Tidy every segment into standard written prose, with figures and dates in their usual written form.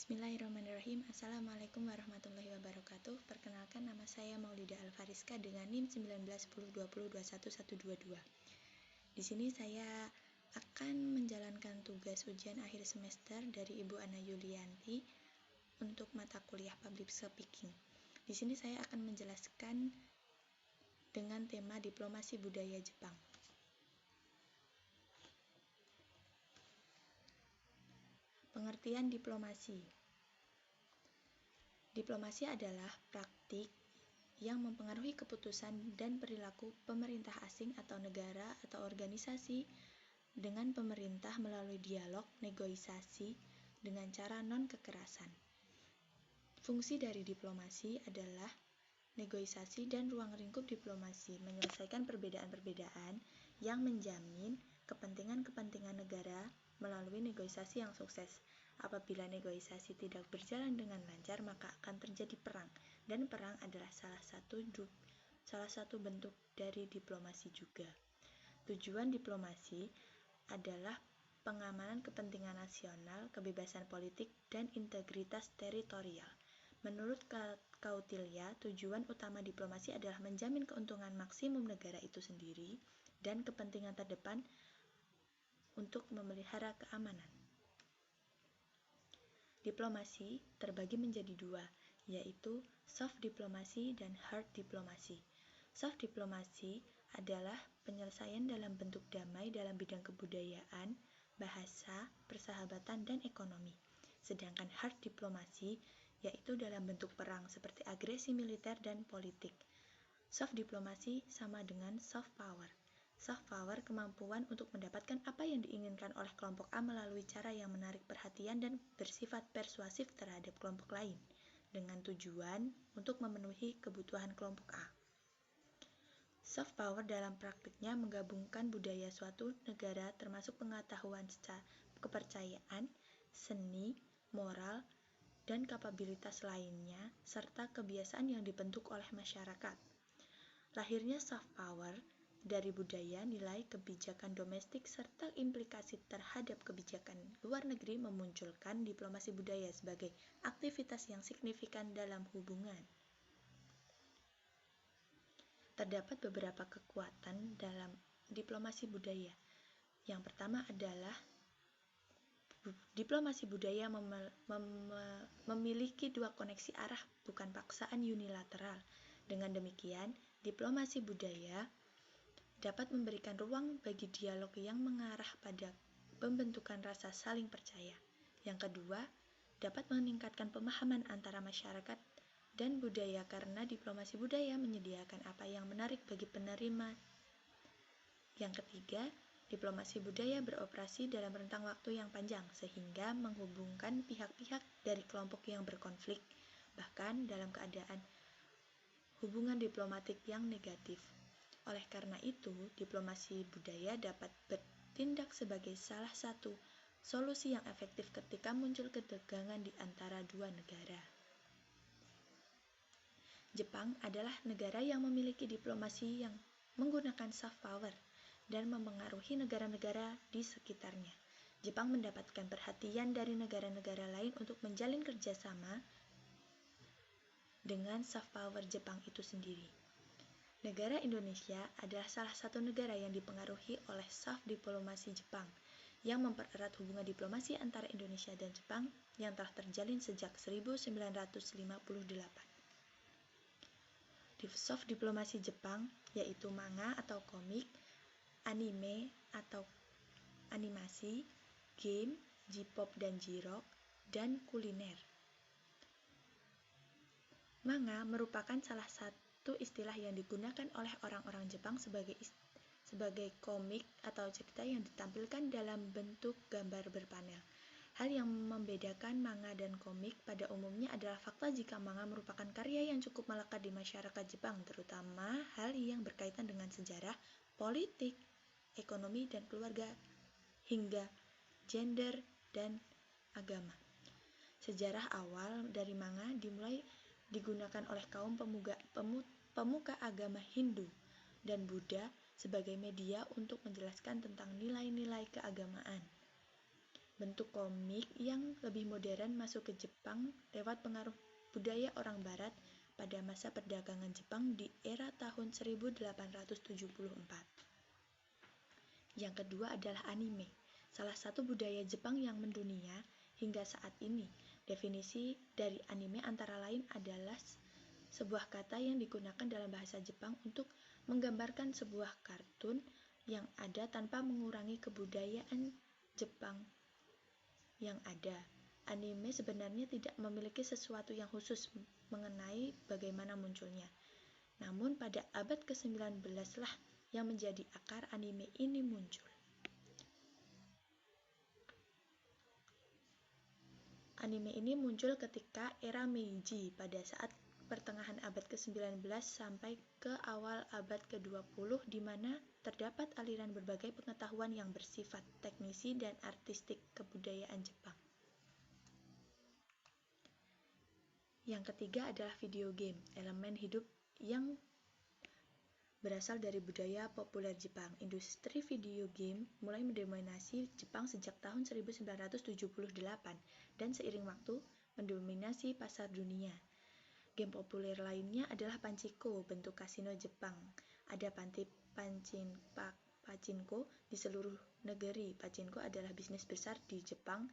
Bismillahirrahmanirrahim. Assalamualaikum warahmatullahi wabarakatuh. Perkenalkan, nama saya Maulida Alfariska dengan NIM 191020211122. Di sini saya akan menjalankan tugas ujian akhir semester dari Ibu Ana Yulianti untuk mata kuliah Public Speaking. Di sini saya akan menjelaskan dengan tema diplomasi budaya Jepang. Pengertian diplomasi. Diplomasi adalah praktik yang mempengaruhi keputusan dan perilaku pemerintah asing atau negara atau organisasi dengan pemerintah melalui dialog, negosiasi dengan cara non-kekerasan. Fungsi dari diplomasi adalah negosiasi dan ruang lingkup diplomasi, menyelesaikan perbedaan-perbedaan yang menjamin kepentingan-kepentingan negara melalui negosiasi yang sukses. Apabila negosiasi tidak berjalan dengan lancar, maka akan terjadi perang, dan perang adalah salah satu bentuk dari diplomasi juga. Tujuan diplomasi adalah pengamanan kepentingan nasional, kebebasan politik, dan integritas teritorial. Menurut Kautilya, tujuan utama diplomasi adalah menjamin keuntungan maksimum negara itu sendiri dan kepentingan terdepan untuk memelihara keamanan. Diplomasi terbagi menjadi dua, yaitu soft diplomasi dan hard diplomasi. Soft diplomasi adalah penyelesaian dalam bentuk damai dalam bidang kebudayaan, bahasa, persahabatan, dan ekonomi. Sedangkan hard diplomasi yaitu dalam bentuk perang seperti agresi militer dan politik. Soft diplomasi sama dengan soft power. Soft power kemampuan untuk mendapatkan apa yang diinginkan oleh kelompok A melalui cara yang menarik perhatian dan bersifat persuasif terhadap kelompok lain, dengan tujuan untuk memenuhi kebutuhan kelompok A. Soft power dalam praktiknya menggabungkan budaya suatu negara termasuk pengetahuan, kepercayaan, seni, moral, dan kapabilitas lainnya, serta kebiasaan yang dibentuk oleh masyarakat. Lahirnya soft power dari budaya, nilai, kebijakan domestik, serta implikasi terhadap kebijakan luar negeri memunculkan diplomasi budaya sebagai aktivitas yang signifikan dalam hubungan. Terdapat beberapa kekuatan dalam diplomasi budaya. Yang pertama adalah diplomasi budaya memiliki dua koneksi arah, bukan paksaan unilateral. Dengan demikian, diplomasi budaya dapat memberikan ruang bagi dialog yang mengarah pada pembentukan rasa saling percaya. Yang kedua, dapat meningkatkan pemahaman antara masyarakat dan budaya karena diplomasi budaya menyediakan apa yang menarik bagi penerima. Yang ketiga, diplomasi budaya beroperasi dalam rentang waktu yang panjang sehingga menghubungkan pihak-pihak dari kelompok yang berkonflik, bahkan dalam keadaan hubungan diplomatik yang negatif. Oleh karena itu, diplomasi budaya dapat bertindak sebagai salah satu solusi yang efektif ketika muncul ketegangan di antara dua negara. Jepang adalah negara yang memiliki diplomasi yang menggunakan soft power dan mempengaruhi negara-negara di sekitarnya. Jepang mendapatkan perhatian dari negara-negara lain untuk menjalin kerjasama dengan soft power Jepang itu sendiri. Negara Indonesia adalah salah satu negara yang dipengaruhi oleh soft diplomasi Jepang yang mempererat hubungan diplomasi antara Indonesia dan Jepang yang telah terjalin sejak 1958. Soft diplomasi Jepang yaitu manga atau komik, anime atau animasi, game, J-pop dan J-rock, dan kuliner. Manga merupakan salah satu istilah yang digunakan oleh orang-orang Jepang sebagai komik atau cerita yang ditampilkan dalam bentuk gambar berpanel. Hal yang membedakan manga dan komik pada umumnya adalah fakta jika manga merupakan karya yang cukup melekat di masyarakat Jepang, terutama hal yang berkaitan dengan sejarah, politik, ekonomi, dan keluarga, hingga gender dan agama. Sejarah awal dari manga dimulai digunakan oleh kaum pemuka agama Hindu dan Buddha sebagai media untuk menjelaskan tentang nilai-nilai keagamaan. bentuk komik yang lebih modern masuk ke Jepang lewat pengaruh budaya orang Barat pada masa perdagangan Jepang di era tahun 1874. Yang kedua adalah anime, salah satu budaya Jepang yang mendunia hingga saat ini. Definisi dari anime antara lain adalah sebuah kata yang digunakan dalam bahasa Jepang untuk menggambarkan sebuah kartun yang ada tanpa mengurangi kebudayaan Jepang yang ada. Anime sebenarnya tidak memiliki sesuatu yang khusus mengenai bagaimana munculnya. Namun pada abad ke-19 lah yang menjadi akar anime ini muncul. Anime ini muncul ketika era Meiji pada saat pertengahan abad ke-19 sampai ke awal abad ke-20 di mana terdapat aliran berbagai pengetahuan yang bersifat teknisi dan artistik kebudayaan Jepang. Yang ketiga adalah video game, elemen hidup yang berasal dari budaya populer Jepang. Industri video game mulai mendominasi Jepang sejak tahun 1978 dan seiring waktu mendominasi pasar dunia. Game populer lainnya adalah Pachinko, bentuk kasino Jepang. Ada pachinko di seluruh negeri. Pachinko adalah bisnis besar di Jepang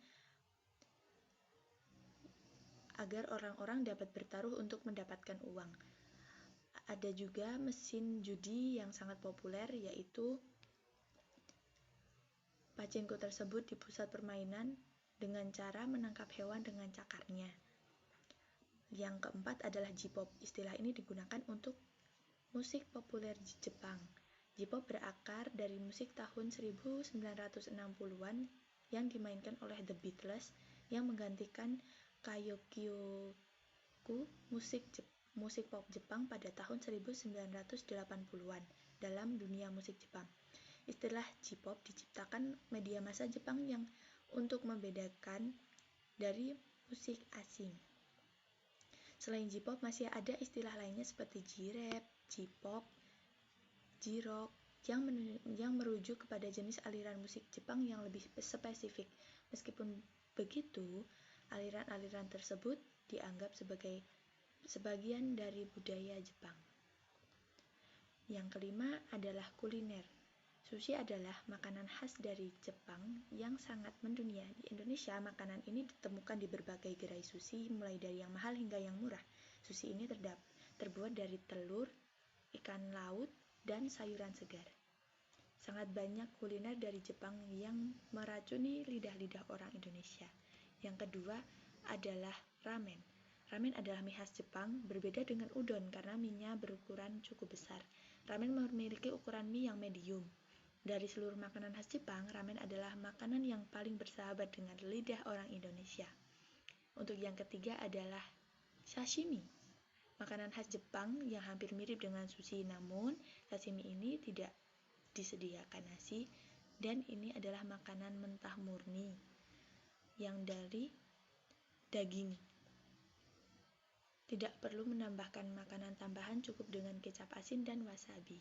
agar orang-orang dapat bertaruh untuk mendapatkan uang. Ada juga mesin judi yang sangat populer, yaitu pachinko tersebut di pusat permainan dengan cara menangkap hewan dengan cakarnya. Yang keempat adalah J-pop. Istilah ini digunakan untuk musik populer di Jepang. J-pop berakar dari musik tahun 1960-an yang dimainkan oleh The Beatles yang menggantikan Kayokyoku, musik pop Jepang pada tahun 1980-an dalam dunia musik Jepang. Istilah J-pop diciptakan media massa Jepang yang untuk membedakan dari musik asing. Selain J-pop masih ada istilah lainnya seperti J-rap, J-pop, J-rock yang merujuk kepada jenis aliran musik Jepang yang lebih spesifik. Meskipun begitu, aliran-aliran tersebut dianggap sebagai sebagian dari budaya Jepang. Yang kelima adalah kuliner. Sushi adalah makanan khas dari Jepang yang sangat mendunia. Di Indonesia, makanan ini ditemukan di berbagai gerai sushi, mulai dari yang mahal hingga yang murah. Sushi ini terbuat dari telur, ikan laut, dan sayuran segar. Sangat banyak kuliner dari Jepang yang meracuni lidah-lidah orang Indonesia. Yang kedua adalah ramen. Ramen adalah mie khas Jepang, berbeda dengan udon karena mie-nya berukuran cukup besar. Ramen memiliki ukuran mie yang medium. Dari seluruh makanan khas Jepang, ramen adalah makanan yang paling bersahabat dengan lidah orang Indonesia. Untuk yang ketiga adalah sashimi. Makanan khas Jepang yang hampir mirip dengan sushi, namun sashimi ini tidak disediakan nasi dan ini adalah makanan mentah murni yang dari daging. Tidak perlu menambahkan makanan tambahan, cukup dengan kecap asin dan wasabi.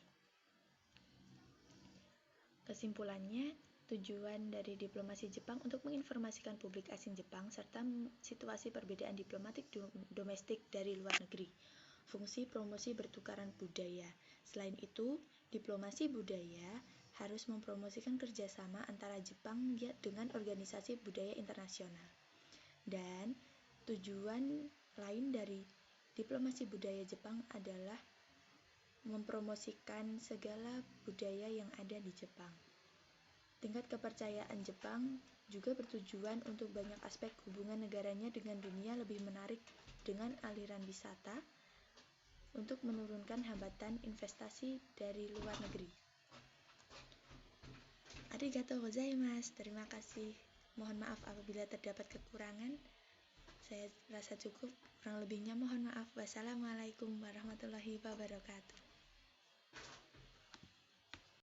Kesimpulannya, tujuan dari diplomasi Jepang untuk menginformasikan publik asing Jepang serta situasi perbedaan diplomatik domestik dari luar negeri. Fungsi promosi bertukaran budaya. Selain itu, diplomasi budaya harus mempromosikan kerjasama antara Jepang dengan organisasi budaya internasional. Dan tujuan lain dari diplomasi budaya Jepang adalah mempromosikan segala budaya yang ada di Jepang. Tingkat kepercayaan Jepang juga bertujuan untuk banyak aspek hubungan negaranya dengan dunia lebih menarik dengan aliran wisata untuk menurunkan hambatan investasi dari luar negeri. Arigatou gozaimasu. Terima kasih. Mohon maaf apabila terdapat kekurangan. Saya rasa cukup. Kurang lebihnya mohon maaf. Wassalamualaikum warahmatullahi wabarakatuh.